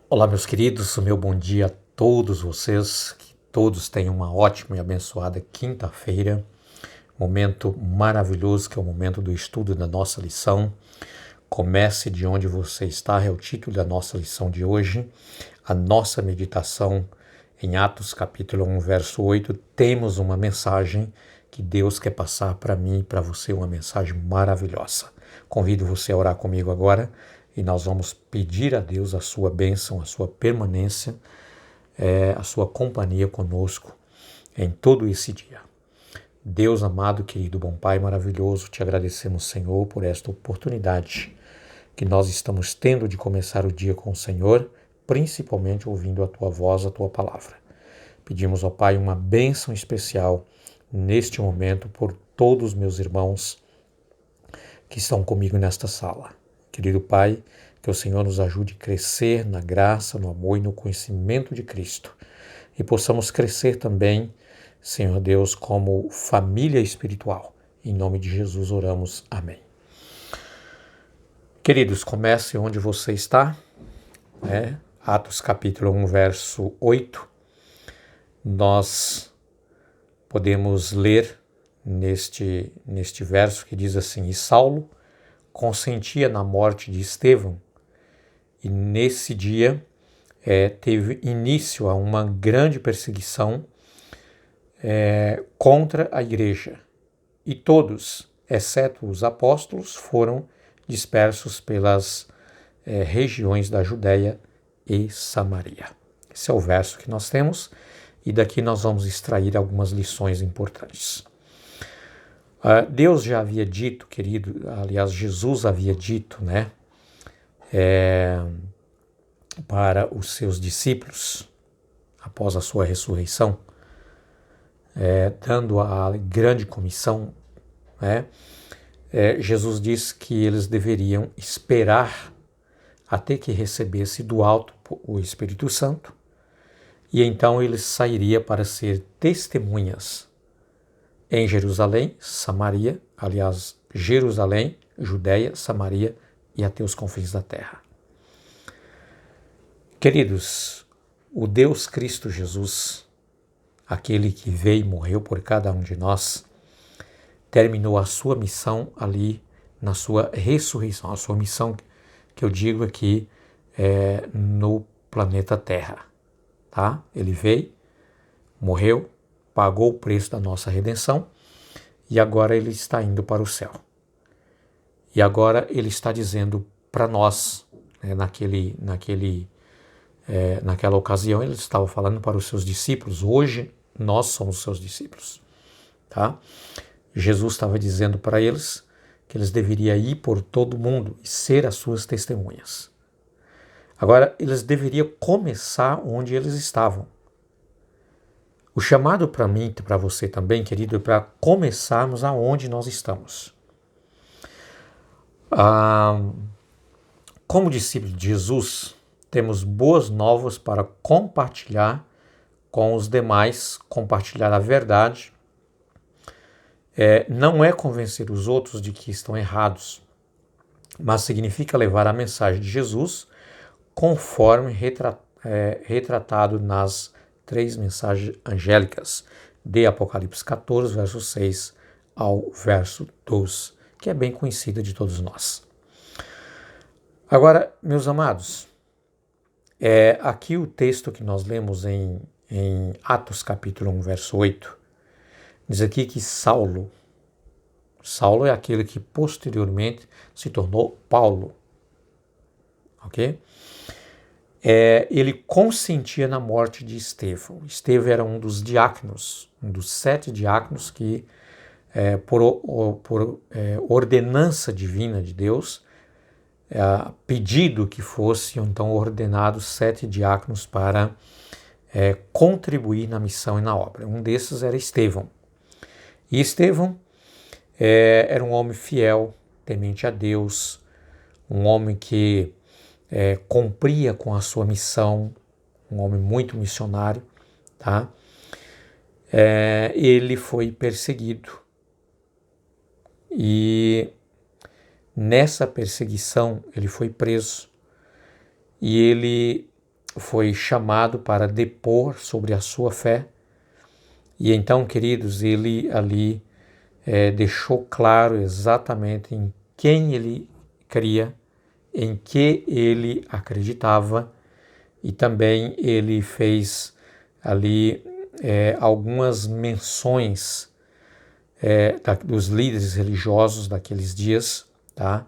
Olá, meus queridos, o meu bom dia a todos vocês, que todos tenham uma ótima e abençoada quinta-feira, momento maravilhoso que é o momento do estudo da nossa lição. Comece de onde você está, é o título da nossa lição de hoje. A nossa meditação em Atos capítulo 1, verso 8, temos uma mensagem que Deus quer passar para mim e para você, uma mensagem maravilhosa. Convido você a orar comigo agora e nós vamos pedir a Deus a sua bênção, a sua permanência, a sua companhia conosco em todo esse dia. Deus amado, querido, bom Pai maravilhoso, te agradecemos, Senhor, por esta oportunidade que nós estamos tendo de começar o dia com o Senhor, principalmente ouvindo a Tua voz, a Tua palavra. Pedimos, ó Pai, uma bênção especial neste momento por todos os meus irmãos que estão comigo nesta sala. Querido Pai, que o Senhor nos ajude a crescer na graça, no amor e no conhecimento de Cristo. E possamos crescer também, Senhor Deus, como família espiritual. Em nome de Jesus oramos. Amém. Queridos, comece onde você está, Atos capítulo 1, verso 8. Nós podemos ler neste verso que diz assim: E Saulo consentia na morte de Estevão, e nesse dia teve início a uma grande perseguição contra a igreja, e todos, exceto os apóstolos, foram dispersos pelas regiões da Judéia e Samaria. Esse é o verso que nós temos, e daqui nós vamos extrair algumas lições importantes. Deus já havia dito, querido, aliás, Jesus havia dito, para os seus discípulos, após a sua ressurreição, dando a grande comissão, Jesus disse que eles deveriam esperar até que recebesse do alto o Espírito Santo, e então ele sairia para ser testemunhas em Jerusalém, Samaria, aliás, Jerusalém, Judéia, Samaria e até os confins da terra. Queridos, o Deus Cristo Jesus, aquele que veio e morreu por cada um de nós, terminou a sua missão ali na sua ressurreição. A sua missão, que eu digo aqui, no planeta Terra. Tá? Ele veio, morreu, pagou o preço da nossa redenção e agora ele está indo para o céu. E agora ele está dizendo para nós, naquela ocasião ele estava falando para os seus discípulos, hoje nós somos seus discípulos. Tá? Jesus estava dizendo para eles que eles deveriam ir por todo o mundo e ser as suas testemunhas. Agora, eles deveriam começar onde eles estavam. O chamado para mim e para você também, querido, é para começarmos aonde nós estamos. Como discípulos de Jesus, temos boas novas para compartilhar com os demais, compartilhar a verdade. Não é convencer os outros de que estão errados, mas significa levar a mensagem de Jesus conforme retratado nas 3 mensagens angélicas de Apocalipse 14, verso 6 ao verso 12, que é bem conhecida de todos nós. Agora, meus amados, aqui o texto que nós lemos em Atos capítulo 1, verso 8, diz aqui que Saulo é aquele que posteriormente se tornou Paulo, ok? Ele consentia na morte de Estevão. Estevão era um dos diáconos, um dos 7 diáconos que, por ordenança divina de Deus, pedido que fossem então ordenados 7 diáconos para contribuir na missão e na obra. Um desses era Estevão. E Estevão era um homem fiel, temente a Deus, um homem que cumpria com a sua missão, um homem muito missionário, tá? Ele foi perseguido e nessa perseguição ele foi preso e ele foi chamado para depor sobre a sua fé. E então, queridos, ele ali deixou claro exatamente em quem ele cria, em que ele acreditava, e também ele fez ali algumas menções dos líderes religiosos daqueles dias, tá?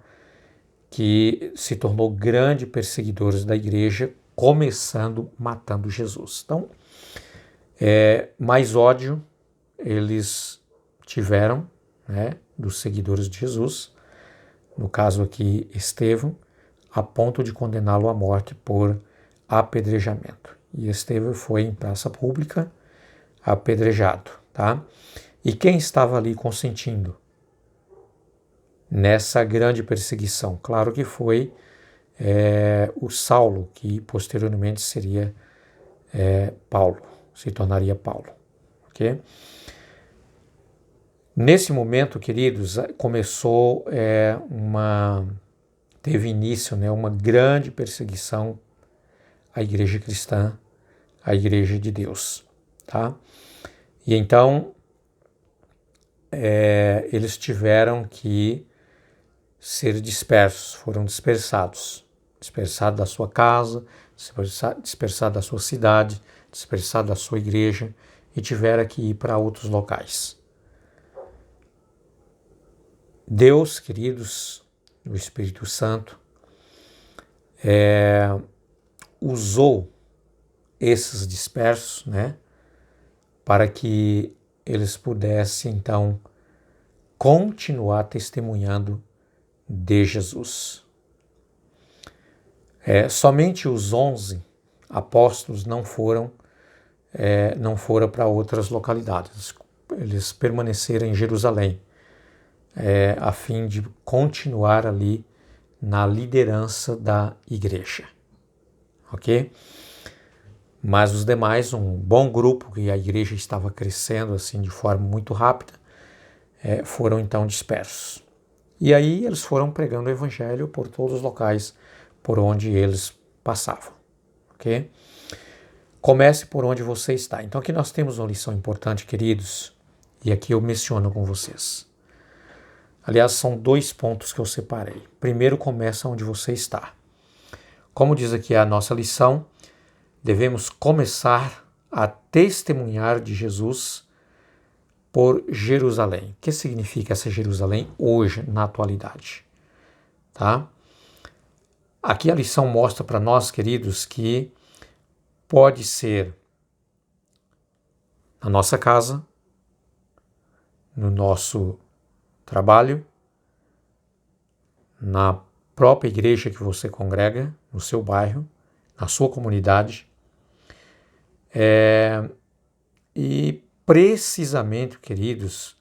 Que se tornou grande perseguidores da igreja, começando matando Jesus. Então, mais ódio eles tiveram, né, dos seguidores de Jesus, no caso aqui Estevão, a ponto de condená-lo à morte por apedrejamento. E Estevão foi em praça pública apedrejado, tá? E quem estava ali consentindo nessa grande perseguição? Claro que foi o Saulo, que posteriormente seria Paulo, se tornaria Paulo, ok? Nesse momento, queridos, teve início, né, uma grande perseguição à igreja cristã, à igreja de Deus, tá? E então, eles tiveram que ser dispersos, foram dispersados da sua casa, dispersados da sua cidade, dispersados da sua igreja, e tiveram que ir para outros locais. Deus, queridos, o Espírito Santo, usou esses dispersos, né, para que eles pudessem, então, continuar testemunhando de Jesus. Somente os 11 apóstolos não foram para outras localidades. Eles permaneceram em Jerusalém, a fim de continuar ali na liderança da igreja, ok? Mas os demais, um bom grupo, que a igreja estava crescendo assim de forma muito rápida, foram então dispersos. E aí eles foram pregando o evangelho por todos os locais por onde eles passavam, ok? Comece por onde você está. Então aqui nós temos uma lição importante, queridos, e aqui eu menciono com vocês. Aliás, são 2 pontos que eu separei. Primeiro, começa onde você está. Como diz aqui a nossa lição, devemos começar a testemunhar de Jesus por Jerusalém. O que significa essa Jerusalém hoje, na atualidade? Tá? Aqui a lição mostra para nós, queridos, que pode ser na nossa casa, no nosso trabalho, na própria igreja que você congrega, no seu bairro, na sua comunidade. E precisamente, queridos,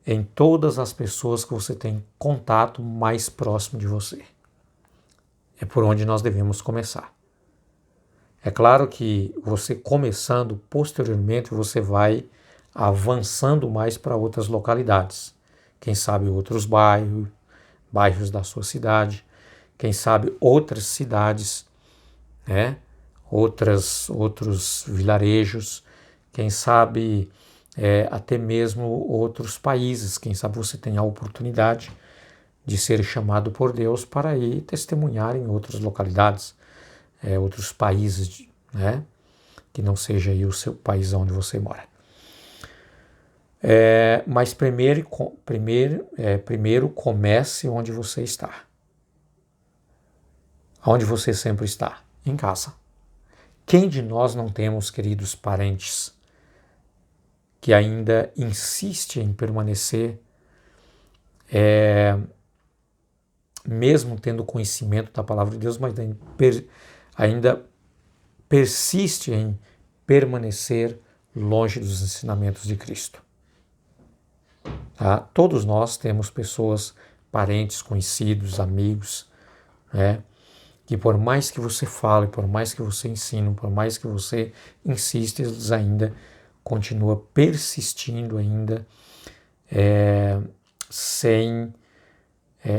em todas as pessoas que você tem contato mais próximo de você. É por onde nós devemos começar. É claro que você começando, posteriormente você vai avançando mais para outras localidades. Quem sabe outros bairros da sua cidade, quem sabe outras cidades, né? Outros vilarejos, quem sabe até mesmo outros países. Quem sabe você tem a oportunidade de ser chamado por Deus para ir testemunhar em outras localidades, outros países, né? Que não seja aí o seu país onde você mora. Mas primeiro comece onde você está. Onde você sempre está? Em casa. Quem de nós não temos, queridos parentes, que ainda insiste em permanecer, mesmo tendo conhecimento da palavra de Deus, mas ainda persiste em permanecer longe dos ensinamentos de Cristo? Tá? Todos nós temos pessoas, parentes, conhecidos, amigos, né? Que por mais que você fale, por mais que você ensine, por mais que você insista, eles ainda continuam persistindo ainda sem,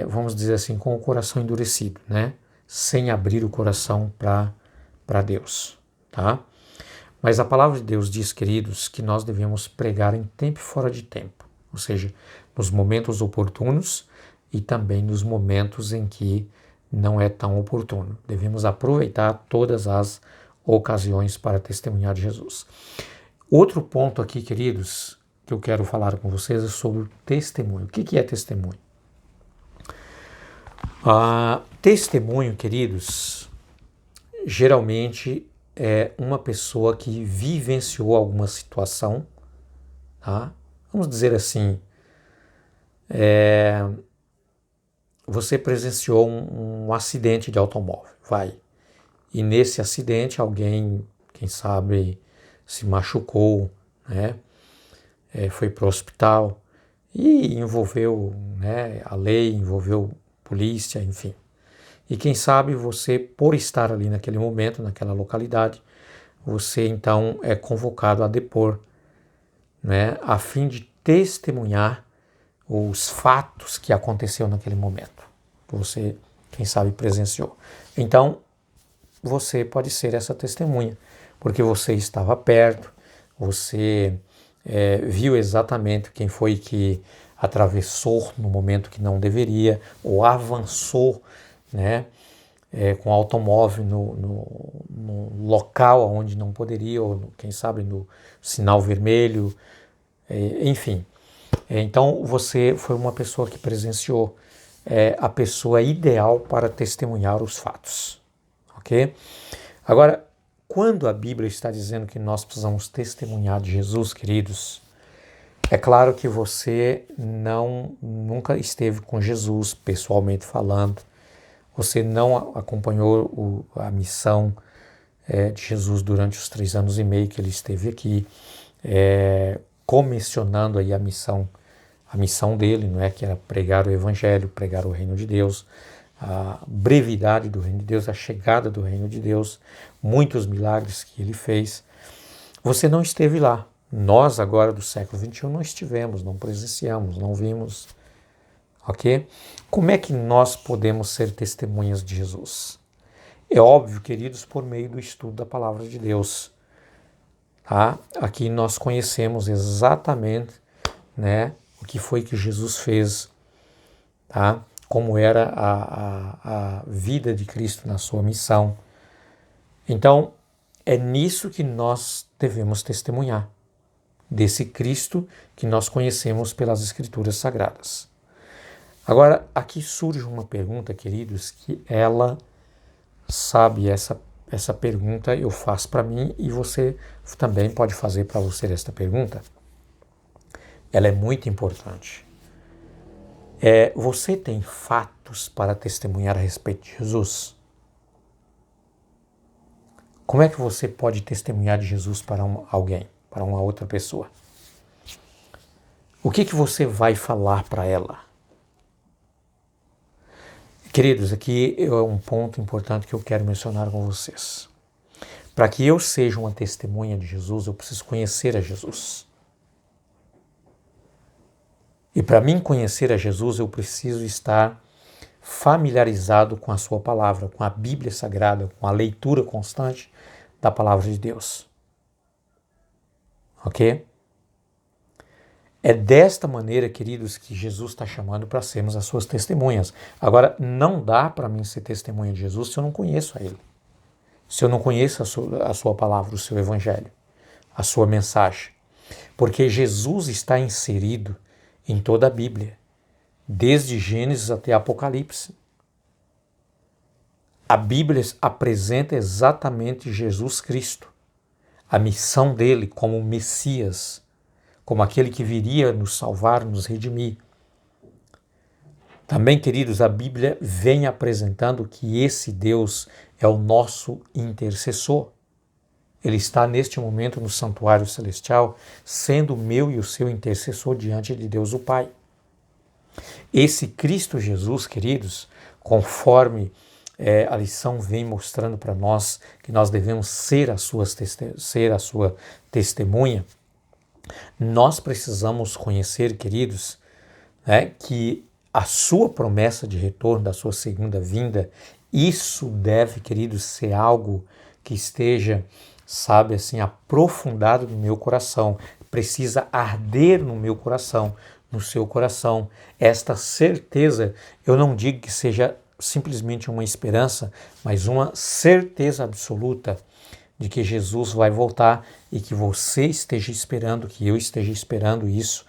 vamos dizer assim, com o coração endurecido, né? Sem abrir o coração para para Deus, tá? Mas a palavra de Deus diz, queridos, que nós devemos pregar em tempo e fora de tempo, ou seja, nos momentos oportunos e também nos momentos em que não é tão oportuno. Devemos aproveitar todas as ocasiões para testemunhar de Jesus. Outro ponto aqui, queridos, que eu quero falar com vocês é sobre o testemunho. O que é testemunho? Testemunho, queridos, geralmente é uma pessoa que vivenciou alguma situação, tá? Vamos dizer assim, você presenciou um acidente de automóvel, e nesse acidente alguém, quem sabe, se machucou, né? Foi para o hospital e envolveu, né, a lei, envolveu polícia, enfim. E quem sabe você, por estar ali naquele momento, naquela localidade, você então é convocado a depor, né, a fim de testemunhar os fatos que aconteceu naquele momento. Você, quem sabe, presenciou. Então, você pode ser essa testemunha, porque você estava perto, você viu exatamente quem foi que atravessou no momento que não deveria, ou avançou, né, com o automóvel no local onde não poderia, ou quem sabe no sinal vermelho, enfim. Então você foi uma pessoa que presenciou, a pessoa ideal para testemunhar os fatos, ok? Agora, quando a Bíblia está dizendo que nós precisamos testemunhar de Jesus, queridos, é claro que você nunca esteve com Jesus pessoalmente falando, você não acompanhou a missão de Jesus durante os 3 anos e meio que ele esteve aqui, comissionando aí a missão dele, não é, que era pregar o Evangelho, pregar o reino de Deus, a brevidade do reino de Deus, a chegada do reino de Deus, muitos milagres que ele fez. Você não esteve lá. Nós agora do século XXI não estivemos, não presenciamos, não vimos. Ok? Como é que nós podemos ser testemunhas de Jesus? É óbvio, queridos, por meio do estudo da palavra de Deus. Tá? Aqui nós conhecemos exatamente, né, o que foi que Jesus fez, tá? Como era a vida de Cristo na sua missão. Então, é nisso que nós devemos testemunhar, desse Cristo que nós conhecemos pelas Escrituras Sagradas. Agora, aqui surge uma pergunta, queridos, que ela, sabe, essa pergunta eu faço para mim e você também pode fazer para você esta pergunta. Ela é muito importante. Você tem fatos para testemunhar a respeito de Jesus? Como é que você pode testemunhar de Jesus para alguém, para uma outra pessoa? O que você vai falar para ela? Queridos, aqui é um ponto importante que eu quero mencionar com vocês. Para que eu seja uma testemunha de Jesus, eu preciso conhecer a Jesus. E para mim conhecer a Jesus, eu preciso estar familiarizado com a sua palavra, com a Bíblia Sagrada, com a leitura constante da palavra de Deus. Ok? É desta maneira, queridos, que Jesus está chamando para sermos as suas testemunhas. Agora, não dá para mim ser testemunha de Jesus se eu não conheço a Ele. Se eu não conheço a sua palavra, o seu evangelho, a sua mensagem. Porque Jesus está inserido em toda a Bíblia, desde Gênesis até Apocalipse. A Bíblia apresenta exatamente Jesus Cristo, a missão dele como Messias, como aquele que viria nos salvar, nos redimir. Também, queridos, a Bíblia vem apresentando que esse Deus é o nosso intercessor. Ele está neste momento no santuário celestial, sendo o meu e o seu intercessor diante de Deus o Pai. Esse Cristo Jesus, queridos, conforme a lição vem mostrando para nós que nós devemos ser a sua testemunha, nós precisamos conhecer, queridos, que a sua promessa de retorno, da sua segunda vinda, isso deve, queridos, ser algo que esteja, sabe, assim, aprofundado no meu coração. Precisa arder no meu coração, no seu coração. Esta certeza, eu não digo que seja simplesmente uma esperança, mas uma certeza absoluta de que Jesus vai voltar e que você esteja esperando, que eu esteja esperando isso,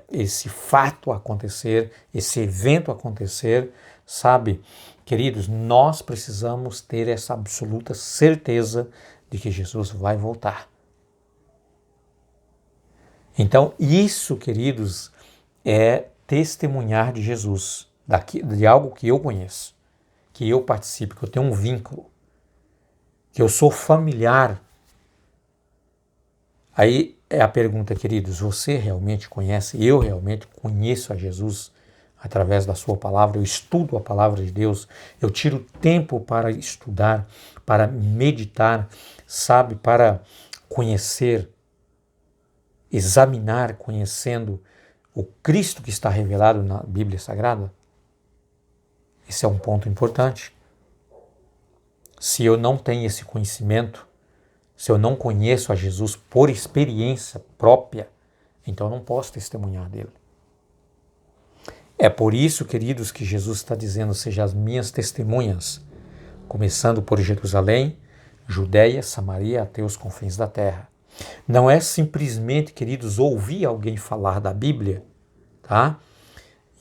esse fato acontecer, esse evento acontecer, sabe? Queridos, nós precisamos ter essa absoluta certeza de que Jesus vai voltar. Então, isso, queridos, é testemunhar de Jesus, de algo que eu conheço, que eu participo, que eu tenho um vínculo, que eu sou familiar. Aí é a pergunta, queridos, você realmente conhece? Eu realmente conheço a Jesus através da sua palavra? Eu estudo a palavra de Deus, eu tiro tempo para estudar, para meditar, sabe, para conhecer, examinar, conhecendo o Cristo que está revelado na Bíblia Sagrada? Esse é um ponto importante. Se eu não tenho esse conhecimento, se eu não conheço a Jesus por experiência própria, então eu não posso testemunhar dele. É por isso, queridos, que Jesus está dizendo: sejam as minhas testemunhas, começando por Jerusalém, Judéia, Samaria, até os confins da terra. Não é simplesmente, queridos, ouvir alguém falar da Bíblia, tá?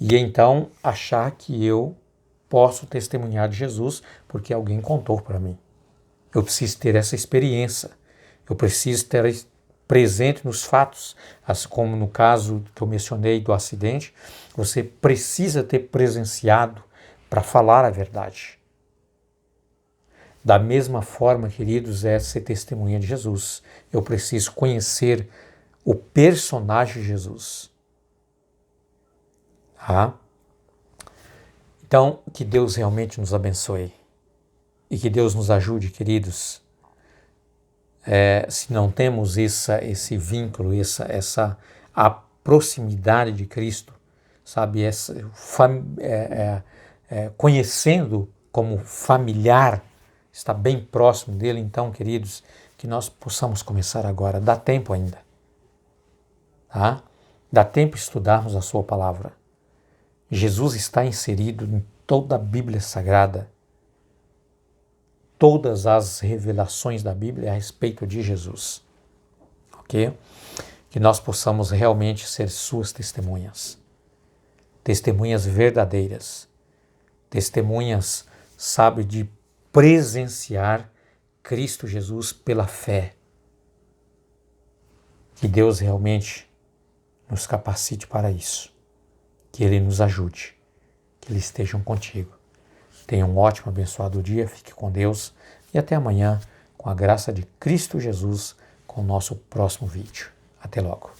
E então achar que eu posso testemunhar de Jesus porque alguém contou para mim. Eu preciso ter essa experiência, eu preciso ter presente nos fatos, assim como no caso que eu mencionei do acidente, você precisa ter presenciado para falar a verdade. Da mesma forma, queridos, é ser testemunha de Jesus. Eu preciso conhecer o personagem Jesus. Tá? Então, que Deus realmente nos abençoe e que Deus nos ajude, queridos. Se não temos esse vínculo, a proximidade de Cristo, sabe, conhecendo como familiar, está bem próximo dele, então, queridos, que nós possamos começar agora. Dá tempo ainda, tá? Dá tempo de estudarmos a sua palavra. Jesus está inserido em toda a Bíblia Sagrada. Todas as revelações da Bíblia a respeito de Jesus. Ok? Que nós possamos realmente ser suas testemunhas. Testemunhas verdadeiras. Testemunhas, sabe, de presenciar Cristo Jesus pela fé. Que Deus realmente nos capacite para isso. Que Ele nos ajude. Que Ele esteja contigo. Tenha um ótimo, abençoado dia, fique com Deus e até amanhã, com a graça de Cristo Jesus, com o nosso próximo vídeo. Até logo.